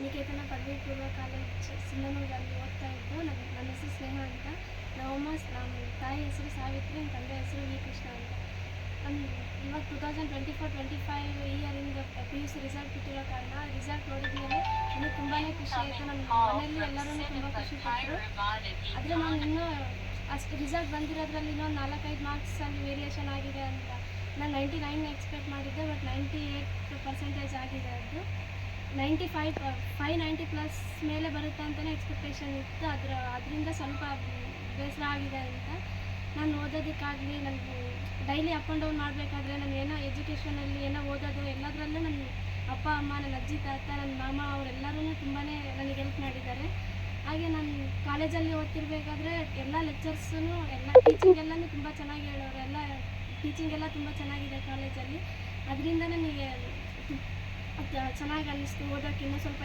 ಶ್ರೀನಿಕೇತನ ಪದವಿ ಪೂರ್ವ ಕಾಲೇಜ್ ಸಿಂಧನೂರಲ್ಲಿ ಓದ್ತಾ ಇದ್ದು. ನನ್ನ ಹೆಸರು ಸ್ನೇಹ ಅಂತ. ನಮ್ಮ ತಾಯಿ ಹೆಸರು ಸಾವಿತ್ರಿ, ನನ್ನ ತಂದೆ ಹೆಸರು ವಿ ಕೃಷ್ಣ ಅಂತ. ಇವಾಗ 2024-25 ಇಯರಿಂದ PUC ರಿಸಲ್ಟ್ ಬಿಟ್ಟಿರೋ ಕಾರಣ ರಿಸಲ್ಟ್ ನೋಡಿದ್ಮೇಲೆ ನನಗೆ ತುಂಬಾ ಖುಷಿ ಆಯಿತು. ನಮ್ಮ ಮನೆಯಲ್ಲಿ ಎಲ್ಲರೂ ತುಂಬ ಖುಷಿಪಟ್ಟರು. ಆದರೆ ನಾನು ಇನ್ನೂ ಅಷ್ಟು ರಿಸಲ್ಟ್ ಬಂದಿರೋದ್ರಲ್ಲಿ ಇನ್ನೊಂದು 4-5 ಮಾರ್ಕ್ಸಲ್ಲಿ ವೇರಿಯೇಷನ್ ಆಗಿದೆ ಅಂತ. ನಾನು 99 ಎಕ್ಸ್ಪೆಕ್ಟ್ ಮಾಡಿದ್ದೆ, ಬಟ್ 98% ಆಗಿದೆ. ಅದು 590+ ಮೇಲೆ ಬರುತ್ತೆ ಅಂತಲೇ ಎಕ್ಸ್ಪೆಕ್ಟೇಷನ್ ಇತ್ತು. ಅದರಿಂದ ಸ್ವಲ್ಪ ಬೇಸರ ಆಗಿದೆ ಅಂತ. ನಾನು ಓದೋದಕ್ಕಾಗಲಿ, ನನಗೆ ಡೈಲಿ ಅಪ್ ಆ್ಯಂಡ್ ಡೌನ್ ಮಾಡಬೇಕಾದ್ರೆ ನಾನು ಏನೋ ಎಜುಕೇಷನಲ್ಲಿ ಏನೋ ಓದೋದು ಎಲ್ಲದರಲ್ಲೂ ನನ್ನ ಅಪ್ಪ ಅಮ್ಮ, ನನ್ನ ಅಜ್ಜಿ ತಾತ, ನನ್ನ ಮಾಮ ಅವರೆಲ್ಲರೂ ತುಂಬಾ ನನಗೆ ಹೆಲ್ಪ್ ಮಾಡಿದ್ದಾರೆ. ಹಾಗೆ ನಾನು ಕಾಲೇಜಲ್ಲಿ ಓದ್ತಿರ್ಬೇಕಾದ್ರೆ ಎಲ್ಲ ಲೆಕ್ಚರ್ಸೂ ಟೀಚಿಂಗ್ ಎಲ್ಲನೂ ತುಂಬ ಚೆನ್ನಾಗಿ ಹೇಳೋರು. ಟೀಚಿಂಗ್ ಎಲ್ಲ ತುಂಬ ಚೆನ್ನಾಗಿದೆ ಕಾಲೇಜಲ್ಲಿ. ಅದರಿಂದ ನನಗೆ ಚೆನ್ನಾಗಿ ಅನ್ನಿಸ್ತು ಓದೋಕ್ಕೆ ಇನ್ನೂ ಸ್ವಲ್ಪ